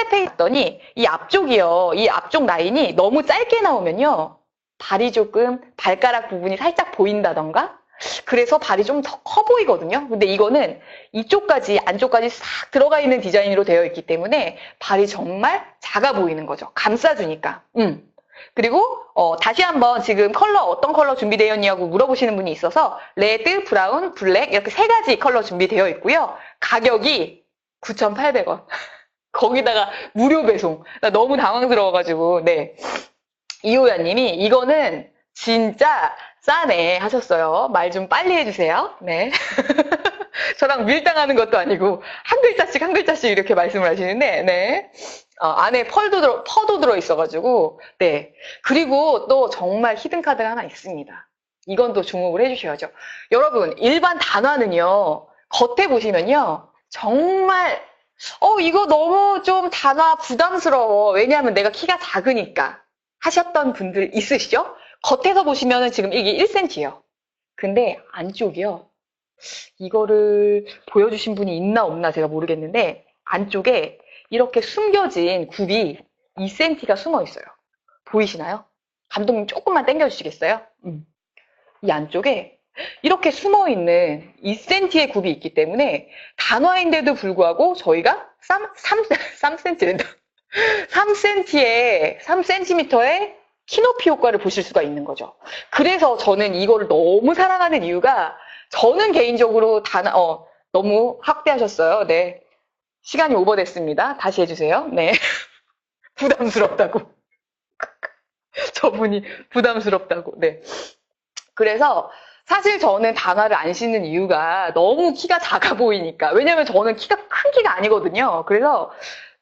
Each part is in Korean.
팔굽혀 했더니 이 앞쪽이요. 이 앞쪽 라인이 너무 짧게 나오면요. 발이 조금 발가락 부분이 살짝 보인다던가 그래서 발이 좀 더 커 보이거든요. 근데 이거는 이쪽까지 안쪽까지 싹 들어가 있는 디자인으로 되어 있기 때문에 발이 정말 작아 보이는 거죠. 감싸주니까. 그리고 다시 한번 지금 컬러 어떤 컬러 준비되어 있냐고 물어보시는 분이 있어서 레드, 브라운, 블랙 이렇게 세 가지 컬러 준비되어 있고요. 가격이 9,800원. 거기다가 무료 배송. 나 너무 당황스러워가지고 네. 이호연님이 이거는 진짜 싸네 하셨어요. 말 좀 빨리 해주세요. 네. 저랑 밀당하는 것도 아니고 한 글자씩 한 글자씩 이렇게 말씀을 하시는데 네. 안에 퍼도 들어있어가지고 네. 그리고 또 정말 히든카드가 하나 있습니다. 이건 또 주목을 해주셔야죠. 여러분 일반 단화는요. 겉에 보시면요. 정말 이거 너무 좀 단화 부담스러워. 왜냐하면 내가 키가 작으니까 하셨던 분들 있으시죠? 겉에서 보시면은 지금 이게 1cm예요. 근데 안쪽이요. 이거를 보여주신 분이 있나 없나 제가 모르겠는데 안쪽에 이렇게 숨겨진 굽이 2cm가 숨어 있어요. 보이시나요? 감독님 조금만 당겨주시겠어요? 이 안쪽에 이렇게 숨어 있는 2cm의 굽이 있기 때문에 단화인데도 불구하고 저희가 3cm랜다. 3cm의 키높이 효과를 보실 수가 있는 거죠. 그래서 저는 이거를 너무 사랑하는 이유가 저는 개인적으로 너무 확대하셨어요. 네. 시간이 오버됐습니다. 다시 해주세요. 네. 부담스럽다고. 저분이 부담스럽다고. 네. 그래서 사실 저는 단화를 안 신는 이유가 너무 키가 작아 보이니까. 왜냐면 저는 키가 큰 키가 아니거든요. 그래서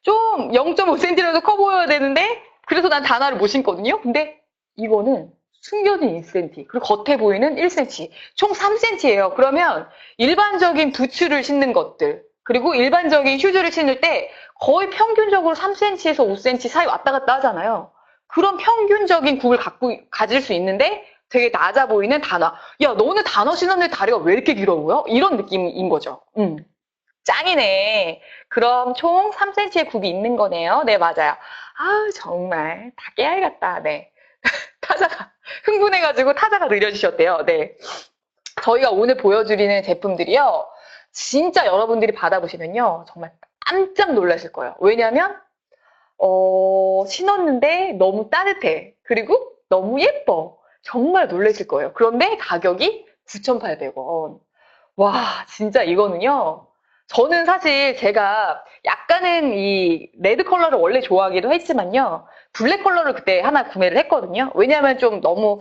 좀 0.5cm라도 커 보여야 되는데 그래서 난 단화를 못 신거든요. 근데 이거는 숨겨진 1cm 그리고 겉에 보이는 1cm 총 3cm예요. 그러면 일반적인 부츠를 신는 것들 그리고 일반적인 슈즈를 신을 때 거의 평균적으로 3cm에서 5cm 사이 왔다 갔다 하잖아요. 그런 평균적인 굽을 가질 수 있는데 되게 낮아 보이는 단화. 야, 너는 단화 신었는데 다리가 왜 이렇게 길어 보여? 이런 느낌인 거죠. 짱이네. 그럼 총 3cm의 굽이 있는 거네요. 네, 맞아요. 정말 다 깨알 같다. 네. 타자가 흥분해가지고 타자가 느려지셨대요. 네. 저희가 오늘 보여드리는 제품들이요. 진짜 여러분들이 받아보시면요. 정말 깜짝 놀라실 거예요. 왜냐면 신었는데 너무 따뜻해. 그리고 너무 예뻐. 정말 놀라실 거예요. 그런데 가격이 9,800원. 와, 진짜 이거는요. 저는 사실 제가 약간은 이 레드 컬러를 원래 좋아하기도 했지만요. 블랙 컬러를 그때 하나 구매를 했거든요. 왜냐하면 좀 너무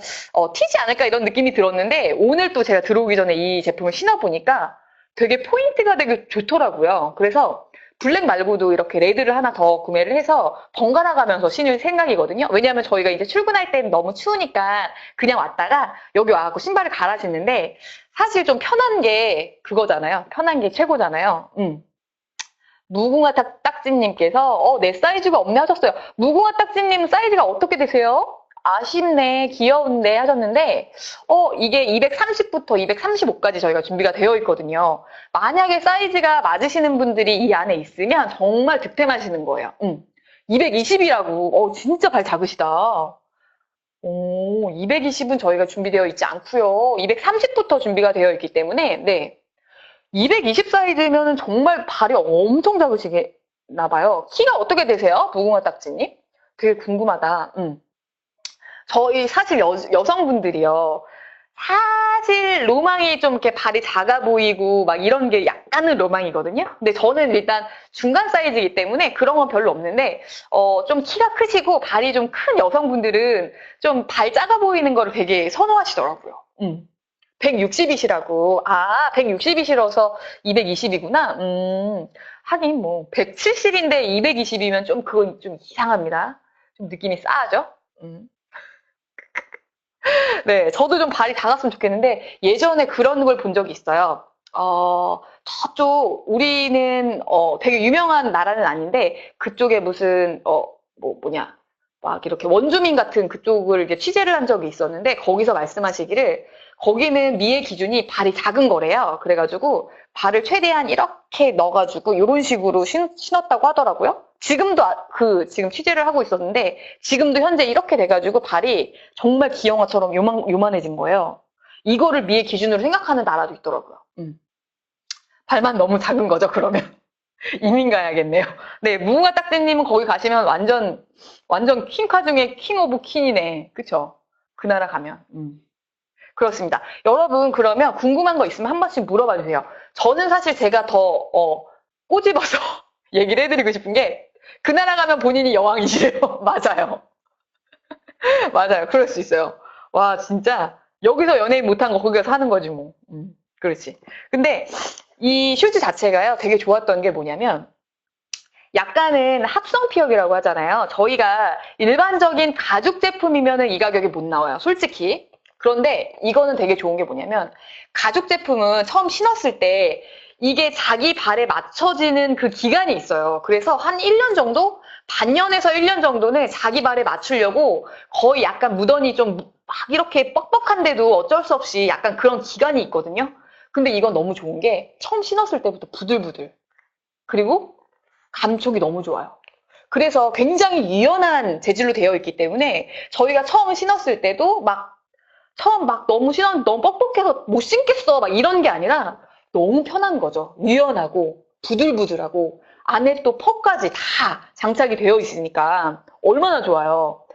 튀지 않을까 이런 느낌이 들었는데 오늘 또 제가 들어오기 전에 이 제품을 신어보니까 되게 포인트가 되게 좋더라고요. 그래서 블랙 말고도 이렇게 레드를 하나 더 구매를 해서 번갈아 가면서 신을 생각이거든요. 왜냐하면 저희가 이제 출근할 때는 너무 추우니까 그냥 왔다가 여기 와갖고 신발을 갈아 신는데 사실 좀 편한 게 그거잖아요. 편한 게 최고잖아요. 무궁화 딱지님께서 내 사이즈가 없네 하셨어요. 무궁화 딱지님 사이즈가 어떻게 되세요? 아쉽네, 귀여운데 하셨는데 이게 230부터 235까지 저희가 준비가 되어 있거든요. 만약에 사이즈가 맞으시는 분들이 이 안에 있으면 정말 득템하시는 거예요. 220이라고. 진짜 발 작으시다. 220은 저희가 준비되어 있지 않고요. 230부터 준비가 되어 있기 때문에 네. 220 사이즈면은 정말 발이 엄청 작으시나 봐요. 키가 어떻게 되세요? 무궁화 딱지님? 되게 궁금하다. 저희 사실 여성분들이요. 사실 로망이 좀 이렇게 발이 작아 보이고 막 이런 게 약간은 로망이거든요. 근데 저는 일단 중간 사이즈이기 때문에 그런 건 별로 없는데 좀 키가 크시고 발이 좀 큰 여성분들은 좀 발 작아 보이는 거를 되게 선호하시더라고요. 160이시라고. 160이시라서 220이구나. 하긴 뭐 170인데 220이면 좀 그건 좀 이상합니다. 좀 느낌이 싸하죠? 네, 저도 좀 발이 작았으면 좋겠는데 예전에 그런 걸 본 적이 있어요. 저쪽 우리는 되게 유명한 나라는 아닌데 그쪽에 무슨 막 이렇게 원주민 같은 그쪽을 이제 취재를 한 적이 있었는데 거기서 말씀하시기를 거기는 미의 기준이 발이 작은 거래요. 그래가지고 발을 최대한 이렇게 넣어가지고 이런 식으로 신었다고 하더라고요. 지금도 지금 취재를 하고 있었는데 지금도 현재 이렇게 돼가지고 발이 정말 기형아처럼 요만해진 거예요. 이거를 미의 기준으로 생각하는 나라도 있더라고요. 발만 너무 작은 거죠, 그러면. 이민 가야겠네요. 네, 무궁화 딱지님은 거기 가시면 완전 퀸카 중에 킹 오브 퀸이네. 그쵸? 그 나라 가면. 그렇습니다. 여러분, 그러면 궁금한 거 있으면 한 번씩 물어봐 주세요. 저는 사실 제가 더, 꼬집어서 얘기를 해드리고 싶은 게, 그 나라 가면 본인이 여왕이시래요. 맞아요. 맞아요. 그럴 수 있어요. 와, 진짜, 여기서 연예인 못한 거 거기 가서 하는 거지, 뭐. 그렇지. 근데, 이 슈즈 자체가요, 되게 좋았던 게 뭐냐면, 약간은 합성 피혁이라고 하잖아요. 저희가 일반적인 가죽 제품이면은 이 가격이 못 나와요. 솔직히. 그런데 이거는 되게 좋은 게 뭐냐면 가죽 제품은 처음 신었을 때 이게 자기 발에 맞춰지는 그 기간이 있어요. 그래서 한 1년 정도? 반년에서 1년 정도는 자기 발에 맞추려고 거의 약간 무던히 좀 막 이렇게 뻑뻑한데도 어쩔 수 없이 약간 그런 기간이 있거든요. 근데 이건 너무 좋은 게 처음 신었을 때부터 부들부들. 그리고 감촉이 너무 좋아요. 그래서 굉장히 유연한 재질로 되어 있기 때문에 저희가 처음 신었을 때도 처음 너무 신었는데 너무 뻑뻑해서 못 신겠어 막 이런 게 아니라 너무 편한 거죠. 유연하고 부들부들하고 안에 또 펄까지 다 장착이 되어 있으니까 얼마나 좋아요.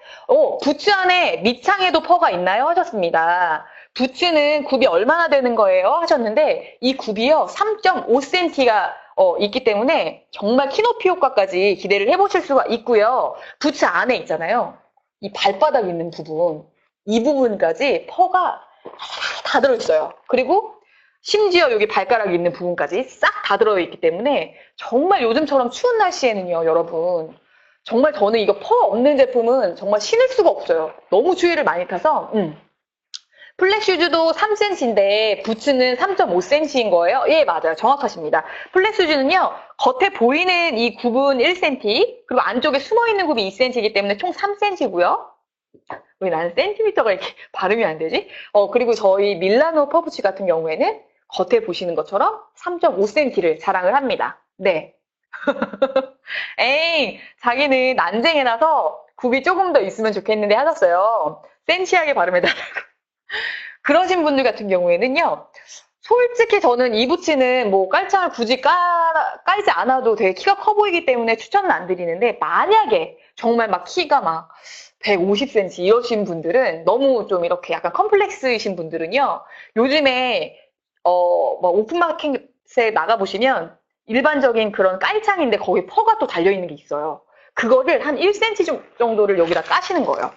부츠 안에 밑창에도 퍼가 있나요? 하셨습니다. 부츠는 굽이 얼마나 되는 거예요? 하셨는데 이 굽이요 3.5cm가 있기 때문에 정말 키높이 효과까지 기대를 해보실 수가 있고요. 부츠 안에 있잖아요. 이 발바닥 있는 부분, 이 부분까지 퍼가 다 들어있어요. 그리고 심지어 여기 발가락 있는 부분까지 싹 다 들어있기 때문에 정말 요즘처럼 추운 날씨에는요, 여러분. 정말 저는 이거 퍼 없는 제품은 정말 신을 수가 없어요. 너무 추위를 많이 타서. 플랫 슈즈도 3cm인데 부츠는 3.5cm인 거예요. 예, 맞아요. 정확하십니다. 플랫 슈즈는요. 겉에 보이는 이 굽은 1cm, 그리고 안쪽에 숨어있는 굽이 2cm이기 때문에 총 3cm고요. 왜 나는 센티미터가 이렇게 발음이 안 되지? 그리고 저희 밀라노 퍼부치 같은 경우에는 겉에 보시는 것처럼 3.5cm를 자랑을 합니다. 네. 에이, 자기는 난쟁이라서 굽이 조금 더 있으면 좋겠는데 하셨어요. 센치하게 발음해달라고. 그러신 분들 같은 경우에는요. 솔직히 저는 이 부츠는 뭐 깔창을 굳이 깔지 않아도 되게 키가 커 보이기 때문에 추천은 안 드리는데 만약에 정말 막 키가 막 150cm 이러신 분들은 너무 좀 이렇게 약간 컴플렉스이신 분들은요. 요즘에 뭐 오픈마켓에 나가보시면 일반적인 그런 깔창인데 거기 퍼가 또 달려있는 게 있어요. 그거를 한 1cm 정도를 여기다 까시는 거예요.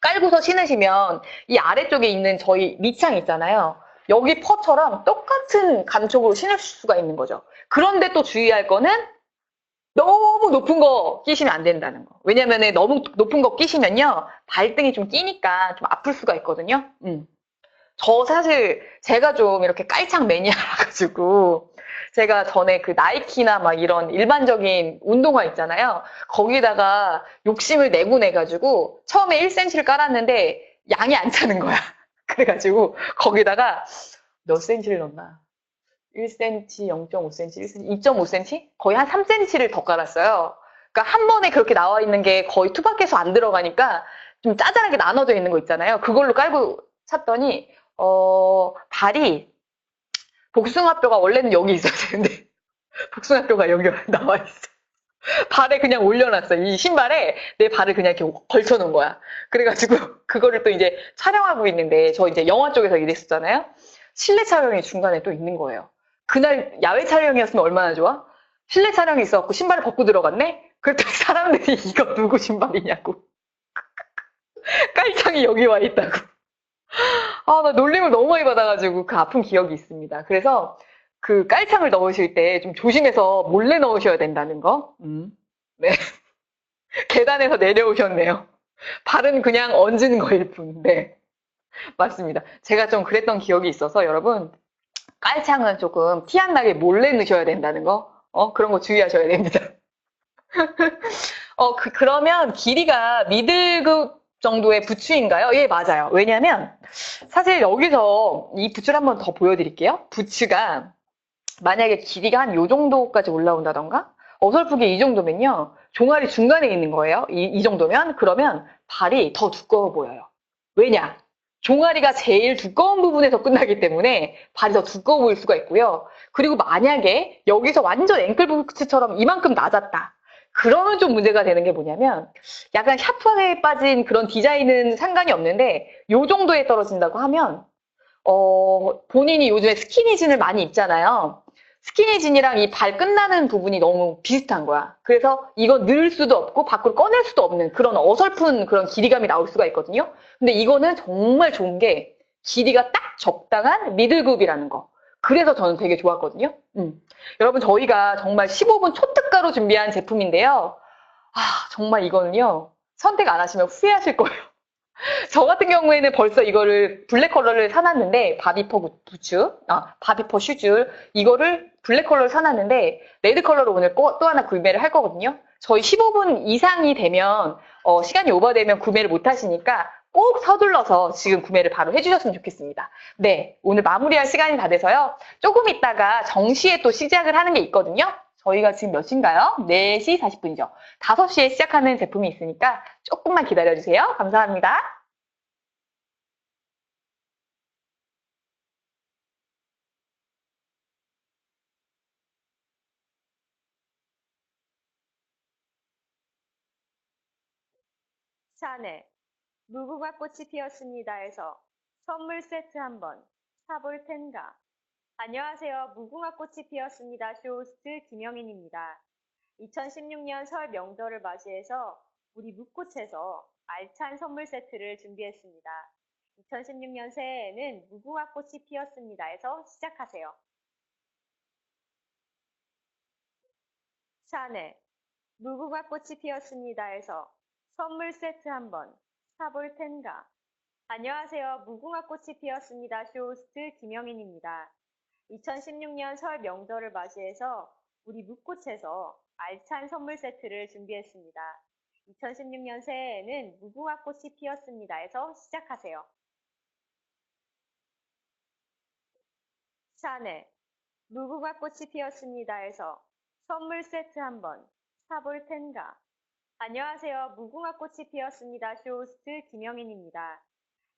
깔고서 신으시면 이 아래쪽에 있는 저희 밑창 있잖아요. 여기 퍼처럼 똑같은 감촉으로 신을 수가 있는 거죠. 그런데 또 주의할 거는 너무 높은 거 끼시면 안 된다는 거. 왜냐면 너무 높은 거 끼시면요. 발등이 좀 끼니까 좀 아플 수가 있거든요. 저 사실 제가 좀 이렇게 깔창 매니아라가지고 제가 전에 그 나이키나 막 이런 일반적인 운동화 있잖아요. 거기다가 욕심을 내고 내가지고 처음에 1cm를 깔았는데 양이 안 차는 거야. 그래가지고 거기다가 몇 cm를 넣나? 1cm, 0.5cm, 1cm, 2.5cm? 거의 한 3cm를 더 깔았어요. 그러니까 한 번에 그렇게 나와 있는 게 거의 투박해서 안 들어가니까 좀 짜잘하게 나눠져 있는 거 있잖아요. 그걸로 깔고 찼더니 발이 복숭아뼈가 원래는 여기 있어야 되는데 복숭아뼈가 여기 나와 있어. 발에 그냥 올려놨어. 이 신발에 내 발을 그냥 이렇게 걸쳐놓은 거야. 그래가지고 그거를 또 이제 촬영하고 있는데 저 이제 영화 쪽에서 일했었잖아요. 실내 촬영이 중간에 또 있는 거예요. 그날 야외 촬영이었으면 얼마나 좋아? 실내 촬영이 있어갖고 신발을 벗고 들어갔네? 그랬더니 사람들이 이거 누구 신발이냐고. 깔창이 여기 와 있다고. 나 놀림을 너무 많이 받아가지고 그 아픈 기억이 있습니다. 그래서 그 깔창을 넣으실 때 좀 조심해서 몰래 넣으셔야 된다는 거. 네. 계단에서 내려오셨네요. 발은 그냥 얹은 거일 뿐. 네. 맞습니다. 제가 좀 그랬던 기억이 있어서 여러분, 깔창은 조금 티 안 나게 몰래 넣으셔야 된다는 거. 그런 거 주의하셔야 됩니다. 그러면 길이가 미들급 정도의 부츠인가요? 예, 맞아요. 왜냐면, 사실 여기서 이 부츠를 한번 더 보여드릴게요. 부츠가 만약에 길이가 한 요 정도까지 올라온다던가? 어설프게 이 정도면요. 종아리 중간에 있는 거예요. 이 정도면 그러면 발이 더 두꺼워 보여요. 왜냐? 종아리가 제일 두꺼운 부분에서 끝나기 때문에 발이 더 두꺼워 보일 수가 있고요. 그리고 만약에 여기서 완전 앵클부츠처럼 이만큼 낮았다. 그러면 좀 문제가 되는 게 뭐냐면 약간 샤프하게 빠진 그런 디자인은 상관이 없는데 요 정도에 떨어진다고 하면 본인이 요즘에 스키니진을 많이 입잖아요. 스키니진이랑 이 발 끝나는 부분이 너무 비슷한 거야. 그래서 이거 넣을 수도 없고 밖으로 꺼낼 수도 없는 그런 어설픈 그런 길이감이 나올 수가 있거든요. 근데 이거는 정말 좋은 게 길이가 딱 적당한 미들굽이라는 거. 그래서 저는 되게 좋았거든요. 여러분 저희가 정말 15분 초특가로 준비한 제품인데요. 정말 이거는요. 선택 안 하시면 후회하실 거예요. 저 같은 경우에는 벌써 이거를 블랙 컬러를 사놨는데 바비퍼 슈즈 이거를 블랙 컬러를 사놨는데 레드 컬러로 오늘 또 하나 구매를 할 거거든요. 저희 15분 이상이 되면 시간이 오버되면 구매를 못 하시니까 꼭 서둘러서 지금 구매를 바로 해주셨으면 좋겠습니다. 네, 오늘 마무리할 시간이 다 돼서요. 조금 있다가 정시에 또 시작을 하는 게 있거든요. 저희가 지금 몇 시인가요? 4시 40분이죠. 5시에 시작하는 제품이 있으니까 조금만 기다려주세요. 감사합니다. 샤넬, 무궁화 꽃이 피었습니다에서 선물 세트 한번 사볼 텐가? 안녕하세요. 무궁화 꽃이 피었습니다. 쇼호스트 김영인입니다. 2016년 설 명절을 맞이해서 우리 묵꽃에서 알찬 선물 세트를 준비했습니다. 2016년 새해에는 무궁화 꽃이 피었습니다에서 시작하세요. 샤넬, 무궁화 꽃이 피었습니다에서 선물 세트 한번 사볼 텐가? 안녕하세요. 무궁화 꽃이 피었습니다. 쇼호스트 김영인입니다. 2016년 설 명절을 맞이해서 우리 묵꽃에서 알찬 선물 세트를 준비했습니다. 2016년 새해에는 무궁화 꽃이 피었습니다에서 시작하세요. 샤넬, 무궁화 꽃이 피었습니다에서 선물 세트 한번 사볼 텐가? 안녕하세요. 무궁화 꽃이 피었습니다. 쇼호스트 김영인입니다.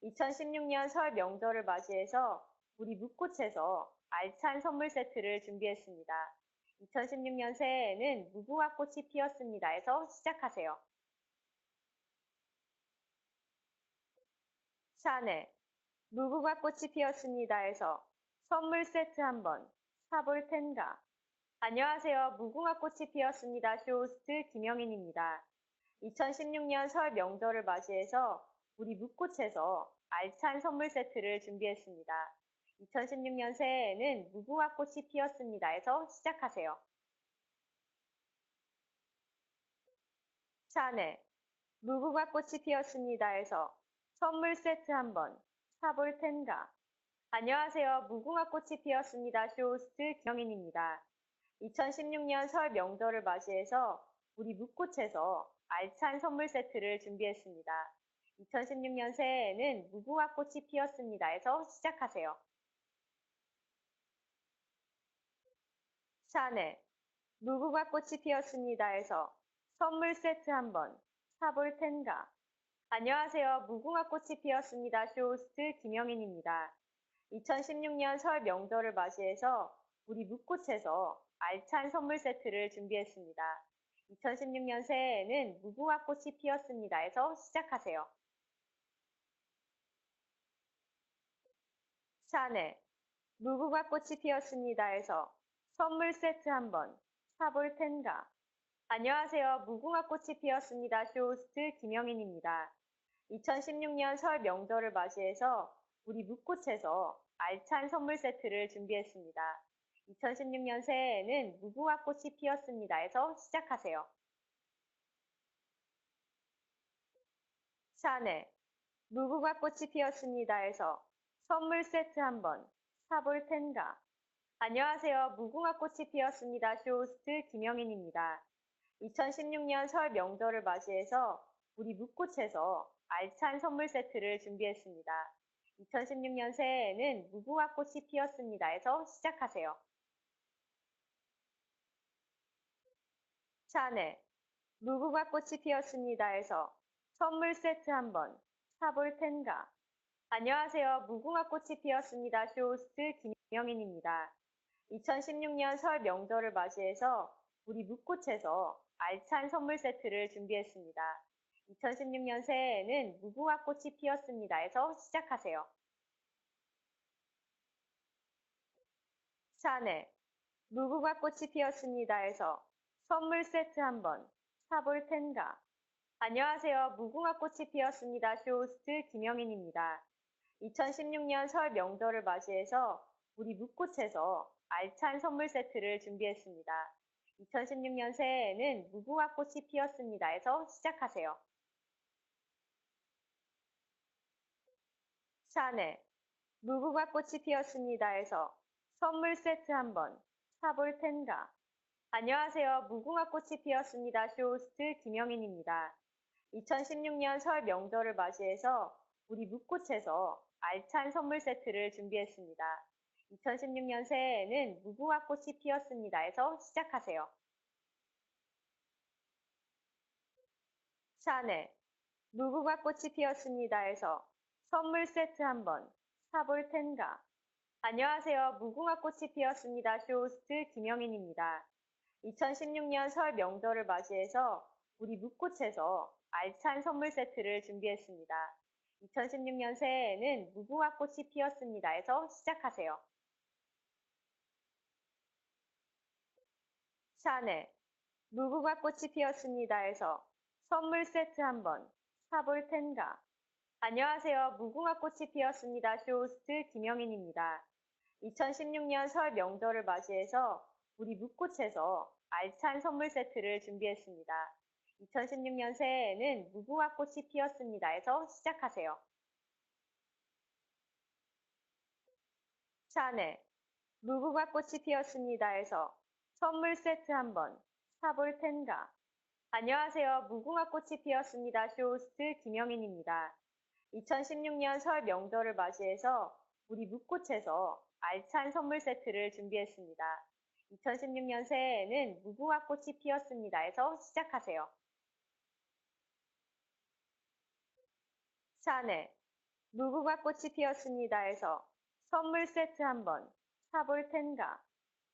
2016년 설 명절을 맞이해서 우리 묵꽃에서 알찬 선물 세트를 준비했습니다. 2016년 새해에는 무궁화 꽃이 피었습니다에서 시작하세요. 샤넬, 무궁화 꽃이 피었습니다에서 선물 세트 한번 사볼 텐가? 안녕하세요. 무궁화 꽃이 피었습니다. 쇼호스트 김영인입니다. 2016년 설 명절을 맞이해서 우리 묵꽃에서 알찬 선물 세트를 준비했습니다. 2016년 새해에는 무궁화 꽃이 피었습니다에서 시작하세요. 샤넬, 무궁화 꽃이 피었습니다에서 선물 세트 한번 사볼 텐가? 안녕하세요. 무궁화 꽃이 피었습니다. 쇼호스트 김영인입니다. 2016년 설 명절을 맞이해서 우리 묵꽃에서 알찬 선물 세트를 준비했습니다. 2016년 새해에는 무궁화 꽃이 피었습니다에서 시작하세요. 샤넬, 무궁화 꽃이 피었습니다에서 선물 세트 한번 사볼 텐가? 안녕하세요. 무궁화 꽃이 피었습니다. 쇼호스트 김영인입니다. 2016년 설 명절을 맞이해서 우리 묵꽃에서 알찬 선물 세트를 준비했습니다. 2016년 새해에는 무궁화 꽃이 피었습니다에서 시작하세요. 샤넬, 무궁화 꽃이 피었습니다에서 선물 세트 한번 사볼 텐가? 안녕하세요. 무궁화 꽃이 피었습니다. 쇼호스트 김영인입니다. 2016년 설 명절을 맞이해서 우리 묵꽃에서 알찬 선물 세트를 준비했습니다. 2016년 새해에는 무궁화 꽃이 피었습니다에서 시작하세요. 샤넬, 무궁화 꽃이 피었습니다에서 선물 세트 한번 사볼 텐가? 안녕하세요. 무궁화 꽃이 피었습니다. 쇼호스트 김영인입니다. 2016년 설 명절을 맞이해서 우리 묵꽃에서 알찬 선물 세트를 준비했습니다. 2016년 새해에는 무궁화 꽃이 피었습니다에서 시작하세요. 샤넬, 무궁화 꽃이 피었습니다에서 선물 세트 한번 사볼 텐가? 안녕하세요. 무궁화 꽃이 피었습니다. 쇼호스트 김영인입니다. 2016년 설 명절을 맞이해서 우리 묵꽃에서 알찬 선물 세트를 준비했습니다. 2016년 새해에는 무궁화 꽃이 피었습니다에서 시작하세요. 샤넬, 무궁화 꽃이 피었습니다에서 선물 세트 한번 사볼 텐가? 안녕하세요. 무궁화 꽃이 피었습니다. 쇼호스트 김영인입니다. 2016년 설 명절을 맞이해서 우리 묵꽃에서 알찬 선물 세트를 준비했습니다. 2016년 새해에는 무궁화 꽃이 피었습니다에서 시작하세요. 샤넬, 무궁화 꽃이 피었습니다에서 선물 세트 한번 사볼 텐가? 안녕하세요. 무궁화 꽃이 피었습니다. 쇼호스트 김영인입니다. 2016년 설 명절을 맞이해서 우리 묵꽃에서 알찬 선물 세트를 준비했습니다. 2016년 새해에는 무궁화 꽃이 피었습니다에서 시작하세요. 샤넬, 무궁화 꽃이 피었습니다에서 선물 세트 한번 사볼 텐가? 안녕하세요. 무궁화 꽃이 피었습니다. 쇼호스트 김영인입니다. 2016년 설 명절을 맞이해서 우리 묵꽃에서 알찬 선물 세트를 준비했습니다. 2016년 새해에는 무궁화 꽃이 피었습니다에서 시작하세요. 샤넬, 무궁화 꽃이 피었습니다에서 선물 세트 한번 사볼 텐가? 안녕하세요. 무궁화 꽃이 피었습니다. 쇼호스트 김영인입니다. 2016년 설 명절을 맞이해서 우리 묵꽃에서 알찬 선물 세트를 준비했습니다. 2016년 새해에는 무궁화 꽃이 피었습니다에서 시작하세요. 샤넬, 무궁화 꽃이 피었습니다에서 선물 세트 한번 사볼 텐가? 안녕하세요. 무궁화 꽃이 피었습니다. 쇼호스트 김영인입니다. 2016년 설 명절을 맞이해서 우리 묵꽃에서 알찬 선물 세트를 준비했습니다. 2016년 새해에는 무궁화 꽃이 피었습니다에서 시작하세요. 샤넬, 무궁화 꽃이 피었습니다에서 선물 세트 한번 사볼 텐가?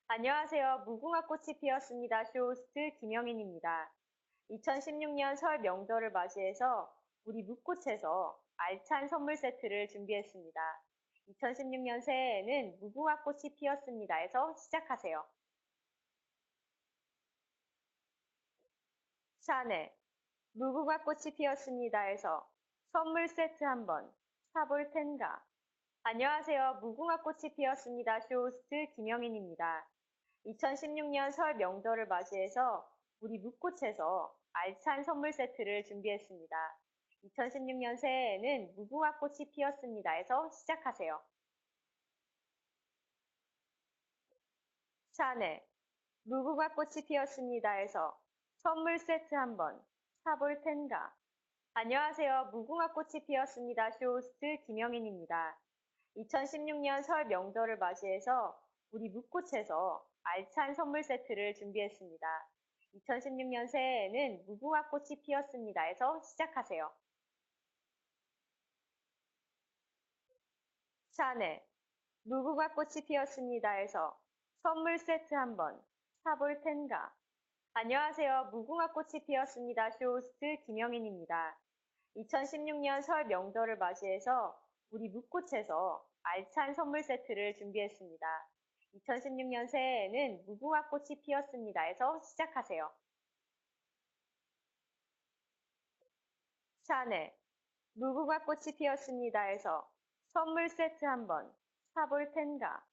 안녕하세요. 무궁화 꽃이 피었습니다. 쇼호스트 김영인입니다. 2016년 설 명절을 맞이해서 우리 묵꽃에서 알찬 선물 세트를 준비했습니다. 2016년 새해에는 무궁화 꽃이 피었습니다에서 시작하세요. 샤넬, 무궁화 꽃이 피었습니다에서 선물 세트 한번 사볼 텐가? 안녕하세요. 무궁화 꽃이 피었습니다. 쇼호스트 김영인입니다. 2016년 설 명절을 맞이해서 우리 묵꽃에서 알찬 선물 세트를 준비했습니다. 2016년 새해에는 무궁화 꽃이 피었습니다에서 시작하세요. 샤넬, 무궁화 꽃이 피었습니다에서 선물 세트 한번 사볼 텐가? 안녕하세요. 무궁화 꽃이 피었습니다. 쇼호스트 김영인입니다. 2016년 설 명절을 맞이해서 우리 묵꽃에서 알찬 선물 세트를 준비했습니다. 2016년 새해에는 무궁화 꽃이 피었습니다에서 시작하세요. 샤넬, 무궁화 꽃이 피었습니다에서 선물 세트 한번 사볼 텐가? 안녕하세요. 무궁화 꽃이 피었습니다. 쇼호스트 김영인입니다. 2016년 설 명절을 맞이해서 우리 묵꽃에서 알찬 선물 세트를 준비했습니다. 2016년 새해에는 무궁화 꽃이 피었습니다에서 시작하세요. 샤넬, 무궁화 꽃이 피었습니다에서 선물 세트 한번 사볼 텐가?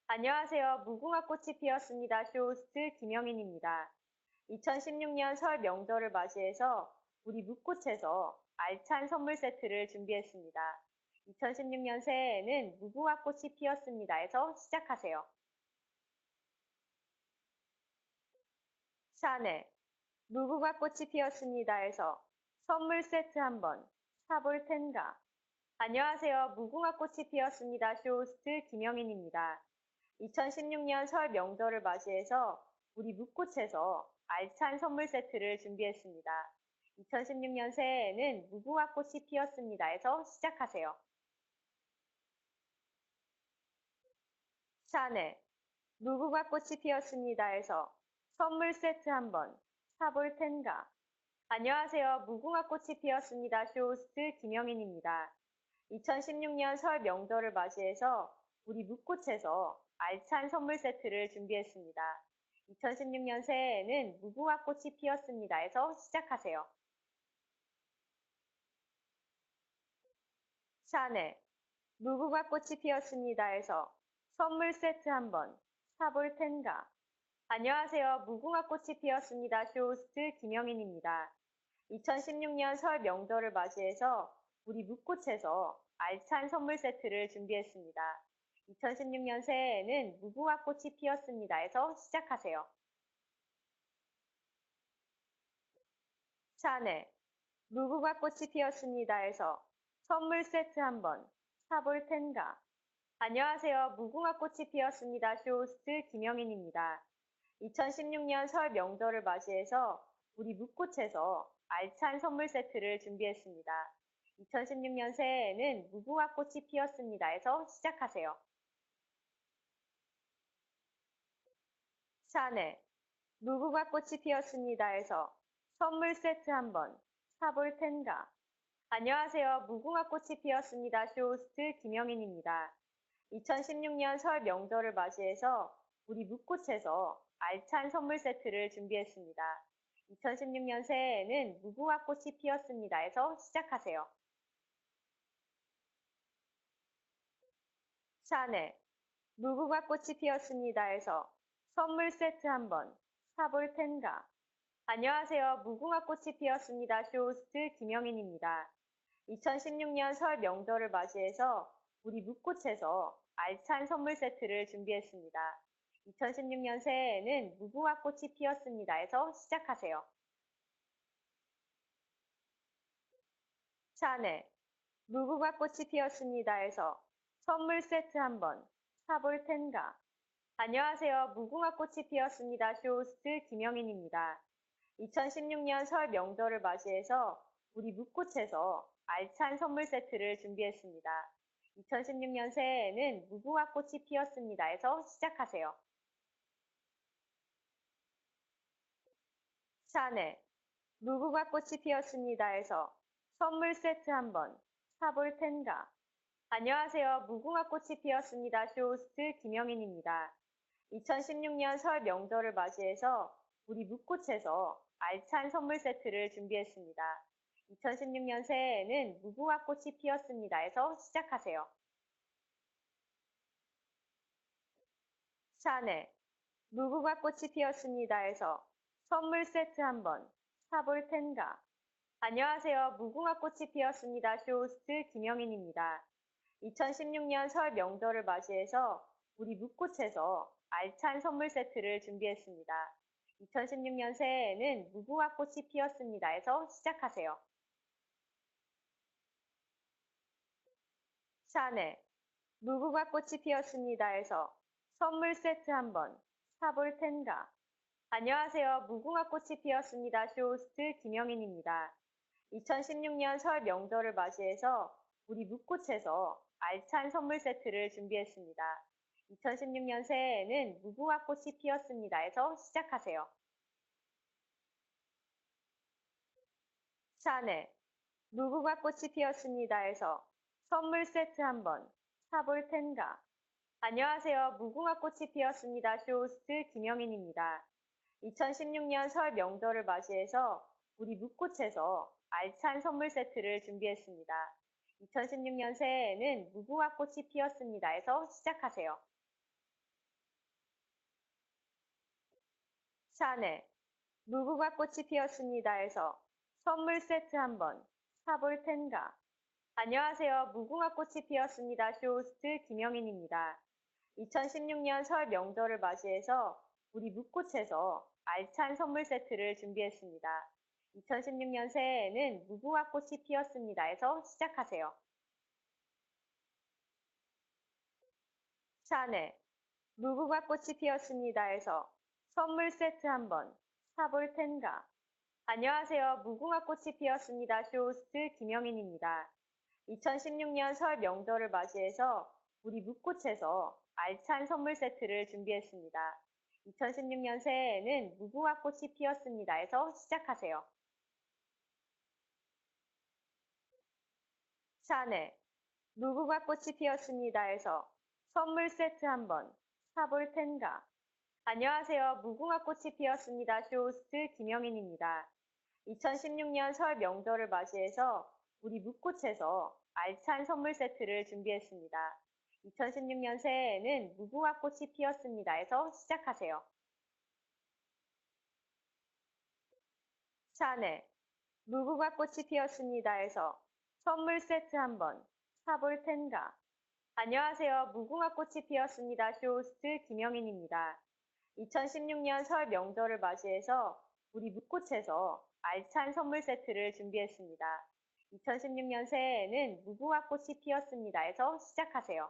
안녕하세요. 무궁화 꽃이 피었습니다. 쇼호스트 김영인입니다. 2016년 설 명절을 맞이해서 우리 묵꽃에서 알찬 선물 세트를 준비했습니다. 2016년 새해에는 무궁화 꽃이 피었습니다에서 시작하세요. 샤넬, 무궁화 꽃이 피었습니다에서 선물 세트 한번 사볼 텐가? 안녕하세요. 무궁화 꽃이 피었습니다. 쇼호스트 김영인입니다. 2016년 설 명절을 맞이해서 우리 묵꽃에서 알찬 선물 세트를 준비했습니다. 2016년 새해에는 무궁화 꽃이 피었습니다에서 시작하세요. 샤넬, 무궁화 꽃이 피었습니다에서 선물 세트 한번 사볼 텐가? 안녕하세요. 무궁화 꽃이 피었습니다. 쇼호스트 김영인입니다. 2016년 설 명절을 맞이해서 우리 묵꽃에서 알찬 선물 세트를 준비했습니다. 2016년 새해에는 무궁화 꽃이 피었습니다에서 시작하세요. 샤넬, 무궁화 꽃이 피었습니다에서 선물 세트 한번 사볼 텐가? 안녕하세요. 무궁화 꽃이 피었습니다. 쇼호스트 김영인입니다. 2016년 설 명절을 맞이해서 우리 묵꽃에서 알찬 선물 세트를 준비했습니다. 2016년 새해에는 무궁화 꽃이 피었습니다에서 시작하세요. 샤넬, 무궁화 꽃이 피었습니다에서 선물 세트 한번 사볼 텐가? 안녕하세요. 무궁화 꽃이 피었습니다. 쇼호스트 김영인입니다. 2016년 설 명절을 맞이해서 우리 묵꽃에서 알찬 선물 세트를 준비했습니다. 2016년 새해에는 무궁화 꽃이 피었습니다에서 시작하세요. 샤넬, 무궁화 꽃이 피었습니다에서 선물 세트 한번 사볼 텐가? 안녕하세요. 무궁화 꽃이 피었습니다. 쇼호스트 김영인입니다. 2016년 설 명절을 맞이해서 우리 묵꽃에서 알찬 선물 세트를 준비했습니다. 2016년 새해에는 무궁화 꽃이 피었습니다에서 시작하세요. 샤넬, 무궁화 꽃이 피었습니다에서 선물 세트 한번 사볼 텐가? 안녕하세요. 무궁화 꽃이 피었습니다. 쇼호스트 김영인입니다. 2016년 설 명절을 맞이해서 우리 묵꽃에서 알찬 선물 세트를 준비했습니다. 2016년 새해에는 무궁화 꽃이 피었습니다에서 시작하세요. 샤넬, 무궁화 꽃이 피었습니다에서 선물 세트 한번 사볼 텐가? 안녕하세요. 무궁화 꽃이 피었습니다. 쇼호스트 김영인입니다. 2016년 설 명절을 맞이해서 우리 묵꽃에서 알찬 선물 세트를 준비했습니다. 2016년 새해에는 무궁화 꽃이 피었습니다에서 시작하세요. 샤넬, 무궁화 꽃이 피었습니다에서 선물 세트 한번 사볼 텐가? 안녕하세요. 무궁화 꽃이 피었습니다. 쇼호스트 김영인입니다. 2016년 설 명절을 맞이해서 우리 묵꽃에서 알찬 선물 세트를 준비했습니다. 2016년 새해에는 무궁화 꽃이 피었습니다에서 시작하세요. 샤넬, 무궁화 꽃이 피었습니다에서 선물 세트 한번 사볼 텐가? 안녕하세요. 무궁화 꽃이 피었습니다. 쇼호스트 김영인입니다. 2016년 설 명절을 맞이해서 우리 묵꽃에서 알찬 선물 세트를 준비했습니다. 2016년 새해에는 무궁화 꽃이 피었습니다에서 시작하세요. 샤넬, 무궁화 꽃이 피었습니다에서 선물 세트 한번 사볼 텐가? 안녕하세요. 무궁화 꽃이 피었습니다. 쇼호스트 김영인입니다. 2016년 설 명절을 맞이해서 우리 묵꽃에서 알찬 선물 세트를 준비했습니다. 2016년 새해에는 무궁화 꽃이 피었습니다에서 시작하세요. 샤넬, 무궁화 꽃이 피었습니다에서 선물 세트 한번 사볼 텐가? 안녕하세요. 무궁화 꽃이 피었습니다. 쇼호스트 김영인입니다. 2016년 설 명절을 맞이해서 우리 묵꽃에서 알찬 선물 세트를 준비했습니다. 2016년 새해에는 무궁화 꽃이 피었습니다에서 시작하세요. 샤넬, 무궁화 꽃이 피었습니다에서 선물 세트 한번 사볼 텐가? 안녕하세요. 무궁화 꽃이 피었습니다. 쇼호스트 김영인입니다. 2016년 설 명절을 맞이해서 우리 묵꽃에서 알찬 선물 세트를 준비했습니다. 2016년 새해에는 무궁화 꽃이 피었습니다에서 시작하세요. 샤넬, 무궁화 꽃이 피었습니다에서 선물 세트 한번 사볼 텐가? 안녕하세요. 무궁화 꽃이 피었습니다. 쇼호스트 김영인입니다. 2016년 설 명절을 맞이해서 우리 묵꽃에서 알찬 선물 세트를 준비했습니다. 2016년 새해에는 무궁화 꽃이 피었습니다에서 시작하세요. 샤넬, 무궁화 꽃이 피었습니다에서 선물 세트 한번 사볼 텐가? 안녕하세요. 무궁화 꽃이 피었습니다. 쇼호스트 김영인입니다. 2016년 설 명절을 맞이해서 우리 묵꽃에서 알찬 선물 세트를 준비했습니다. 2016년 새해에는 무궁화 꽃이 피었습니다에서 시작하세요. 샤넬, 무궁화 꽃이 피었습니다에서 선물 세트 한번 사볼 텐가? 안녕하세요. 무궁화 꽃이 피었습니다. 쇼호스트 김영인입니다. 2016년 설 명절을 맞이해서 우리 묵꽃에서 알찬 선물 세트를 준비했습니다. 2016년 새해에는 무궁화 꽃이 피었습니다에서 시작하세요.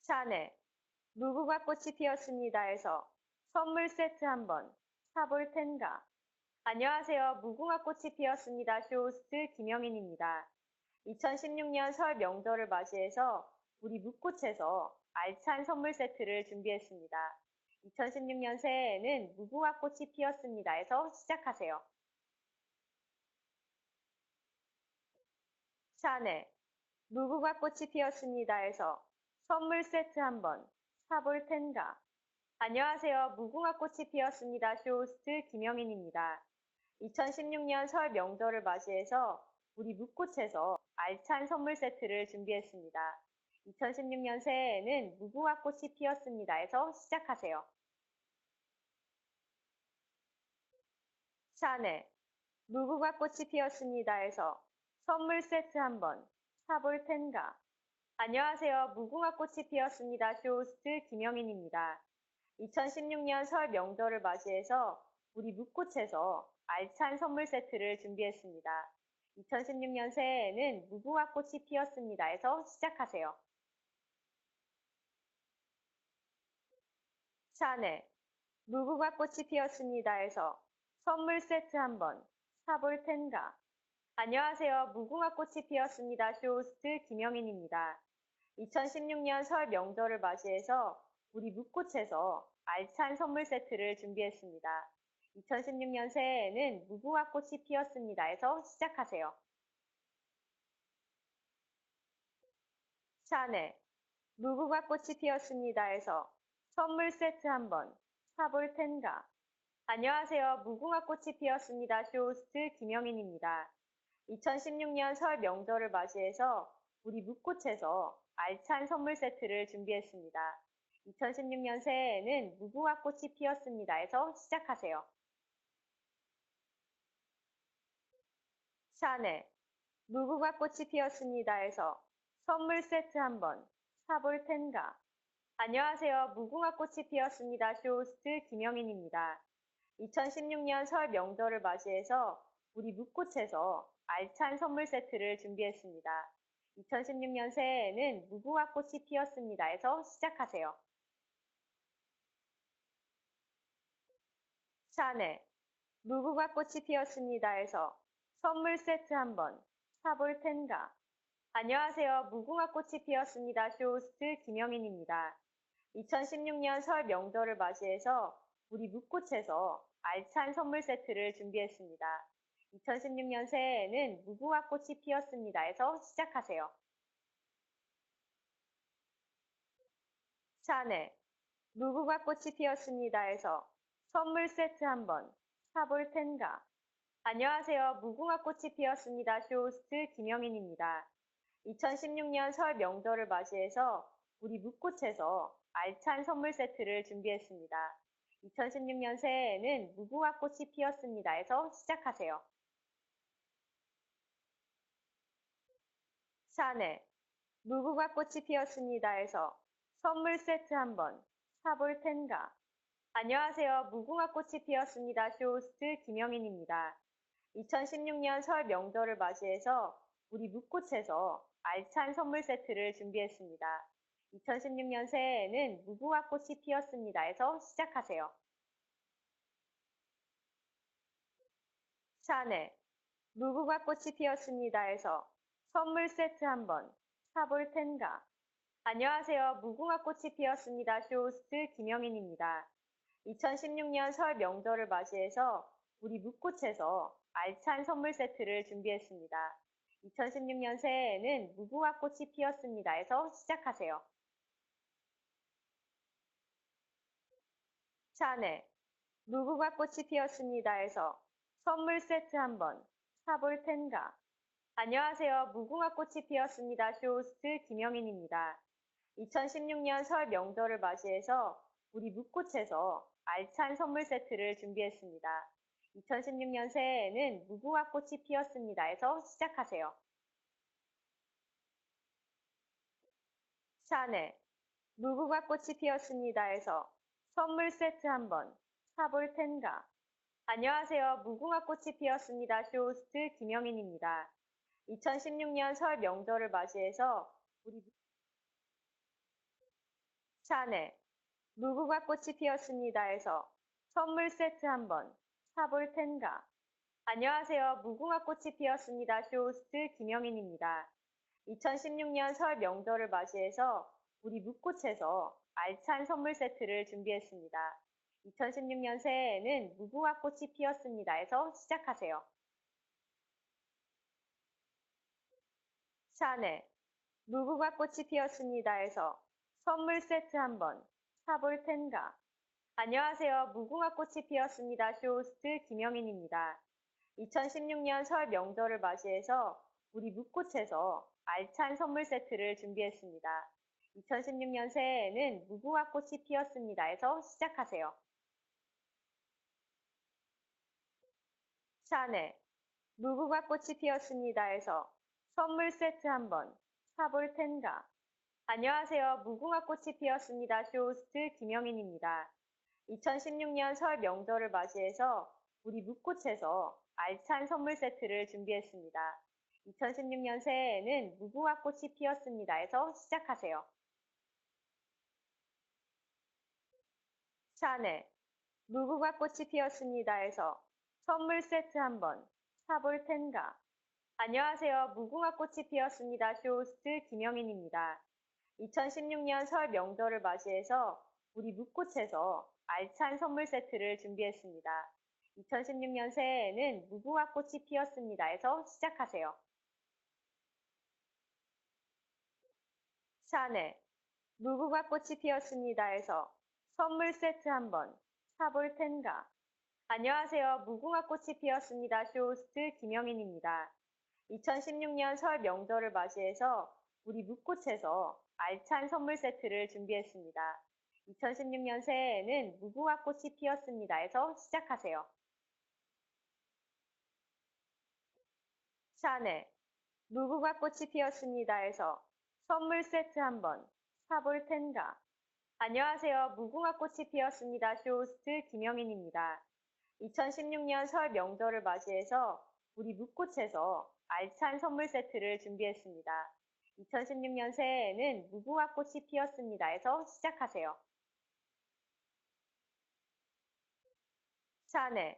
샤넬, 무궁화 꽃이 피었습니다에서 선물 세트 한번 사볼 텐가? 안녕하세요. 무궁화 꽃이 피었습니다. 쇼호스트 김영인입니다. 2016년 설 명절을 맞이해서 우리 묵꽃에서 알찬 선물 세트를 준비했습니다. 2016년 새해에는 무궁화 꽃이 피었습니다에서 시작하세요. 샤넬, 무궁화 꽃이 피었습니다에서 선물 세트 한번 사볼 텐가? 안녕하세요. 무궁화 꽃이 피었습니다. 쇼호스트 김영인입니다. 2016년 설 명절을 맞이해서 우리 묵꽃에서 알찬 선물 세트를 준비했습니다. 2016년 새해에는 무궁화 꽃이 피었습니다에서 시작하세요. 샤넬, 무궁화 꽃이 피었습니다에서 선물 세트 한번 사볼 텐가? 안녕하세요. 무궁화 꽃이 피었습니다. 쇼호스트 김영인입니다. 2016년 설 명절을 맞이해서 우리 묵꽃에서 알찬 선물 세트를 준비했습니다. 2016년 새해에는 무궁화 꽃이 피었습니다에서 시작하세요. 샤넬, 무궁화 꽃이 피었습니다에서 선물 세트 한번 사볼 텐가? 안녕하세요. 무궁화 꽃이 피었습니다. 쇼호스트 김영인입니다. 2016년 설 명절을 맞이해서 우리 묵꽃에서 알찬 선물 세트를 준비했습니다. 2016년 새해에는 무궁화 꽃이 피었습니다에서 시작하세요. 샤넬, 무궁화 꽃이 피었습니다에서 선물 세트 한번 사볼 텐가? 안녕하세요. 무궁화 꽃이 피었습니다. 쇼호스트 김영인입니다. 2016년 설 명절을 맞이해서 우리 묵꽃에서 알찬 선물 세트를 준비했습니다. 2016년 새해에는 무궁화 꽃이 피었습니다에서 시작하세요. 샤넬, 무궁화 꽃이 피었습니다에서 선물 세트 한번 사볼 텐가? 안녕하세요. 무궁화 꽃이 피었습니다. 쇼호스트 김영인입니다. 2016년 설 명절을 맞이해서 우리 묵꽃에서 알찬 선물 세트를 준비했습니다. 2016년 새해에는 무궁화 꽃이 피었습니다에서 시작하세요. 샤넬, 무궁화 꽃이 피었습니다에서 선물 세트 한번 사볼 텐가? 안녕하세요. 무궁화 꽃이 피었습니다. 쇼호스트 김영인입니다. 2016년 설 명절을 맞이해서 우리 묵꽃에서 알찬 선물 세트를 준비했습니다. 2016년 새해에는 무궁화 꽃이 피었습니다에서 시작하세요. 샤넬, 무궁화 꽃이 피었습니다에서 선물 세트 한번 사볼 텐가? 안녕하세요. 무궁화 꽃이 피었습니다. 쇼호스트 김영인입니다. 2016년 설 명절을 맞이해서 우리 묵꽃에서 알찬 선물 세트를 준비했습니다. 2016년 새해에는 무궁화 꽃이 피었습니다에서 시작하세요. 샤넬, 무궁화 꽃이 피었습니다에서 선물 세트 한번 사볼 텐가? 안녕하세요. 무궁화 꽃이 피었습니다. 쇼호스트 김영인입니다. 2016년 설 명절을 맞이해서 우리 묵꽃에서 알찬 선물 세트를 준비했습니다. 2016년 새해에는 무궁화 꽃이 피었습니다에서 시작하세요. 샤넬, 무궁화 꽃이 피었습니다에서 선물 세트 한번 사볼 텐가? 안녕하세요. 무궁화 꽃이 피었습니다. 쇼호스트 김영인입니다. 2016년 설 명절을 맞이해서 우리 묵꽃에서 알찬 선물 세트를 준비했습니다. 2016년 새해에는 무궁화 꽃이 피었습니다에서 시작하세요. 샤넬, 무궁화 꽃이 피었습니다에서 선물 세트 한번 사볼 텐가? 안녕하세요. 무궁화 꽃이 피었습니다. 쇼호스트 김영인입니다. 2016년 설 명절을 맞이해서 우리 묵꽃에서 알찬 선물 세트를 준비했습니다. 2016년 새해에는 무궁화 꽃이 피었습니다에서 시작하세요. 샤넬, 무궁화 꽃이 피었습니다에서 선물 세트 한번 사볼 텐가? 안녕하세요. 무궁화 꽃이 피었습니다. 쇼호스트 김영인입니다. 2016년 설 명절을 맞이해서 우리 샤넬, 무궁화 꽃이 피었습니다에서 선물 세트 한번 사볼 텐가? 안녕하세요. 무궁화 꽃이 피었습니다. 쇼호스트 김영인입니다. 2016년 설 명절을 맞이해서 우리 묵꽃에서 알찬 선물 세트를 준비했습니다. 2016년 새해에는 무궁화 꽃이 피었습니다에서 시작하세요. 샤넬, 무궁화 꽃이 피었습니다에서 선물 세트 한번 사볼 텐가? 안녕하세요. 무궁화 꽃이 피었습니다. 쇼호스트 김영인입니다. 2016년 설 명절을 맞이해서 우리 묵꽃에서 알찬 선물 세트를 준비했습니다. 2016년 새해에는 무궁화 꽃이 피었습니다에서 시작하세요. 샤넬, 무궁화 꽃이 피었습니다에서 선물 세트 한번 사볼 텐가? 안녕하세요. 무궁화 꽃이 피었습니다. 쇼호스트 김영인입니다. 2016년 설 명절을 맞이해서 우리 묵꽃에서 알찬 선물 세트를 준비했습니다. 2016년 새해에는 무궁화 꽃이 피었습니다에서 시작하세요. 샤넬, 무궁화 꽃이 피었습니다에서 선물 세트 한번 사볼 텐가? 안녕하세요. 무궁화 꽃이 피었습니다. 쇼호스트 김영인입니다. 2016년 설 명절을 맞이해서 우리 묵꽃에서 알찬 선물 세트를 준비했습니다. 2016년 새해에는 무궁화 꽃이 피었습니다에서 시작하세요. 샤넬, 무궁화 꽃이 피었습니다에서 선물 세트 한번 사볼 텐가? 안녕하세요. 무궁화 꽃이 피었습니다. 쇼호스트 김영인입니다. 2016년 설 명절을 맞이해서 우리 묵꽃에서 알찬 선물 세트를 준비했습니다. 2016년 새해에는 무궁화 꽃이 피었습니다에서 시작하세요. 샤넬, 무궁화 꽃이 피었습니다에서 선물 세트 한번 사볼 텐가? 안녕하세요. 무궁화 꽃이 피었습니다. 쇼호스트 김영인입니다. 2016년 설 명절을 맞이해서 우리 묵꽃에서 알찬 선물 세트를 준비했습니다. 2016년 새해에는 무궁화 꽃이 피었습니다에서 시작하세요. 샤넬,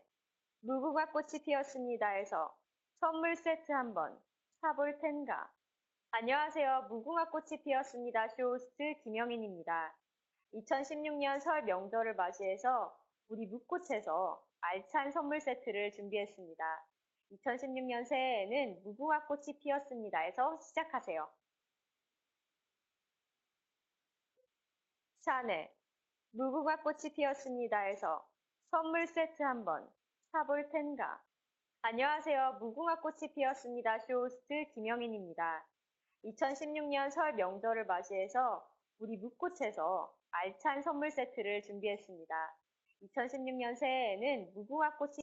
무궁화 꽃이 피었습니다에서 선물 세트 한번 사볼 텐가? 안녕하세요. 무궁화 꽃이 피었습니다. 쇼호스트 김영인입니다. 2016년 설 명절을 맞이해서 우리 묵꽃에서 알찬 선물 세트를 준비했습니다. 2016년 새해에는 무궁화 꽃이 피었습니다에서 시작하세요. 샤넬, 무궁화 꽃이 피었습니다에서 선물 세트 한번 사볼 텐가? 안녕하세요. 무궁화 꽃이 피었습니다. 쇼호스트 김영인입니다. 2016년 설 명절을 맞이해서 우리 묵꽃에서 알찬 선물 세트를 준비했습니다. 2016년 새해에는 무궁화 꽃이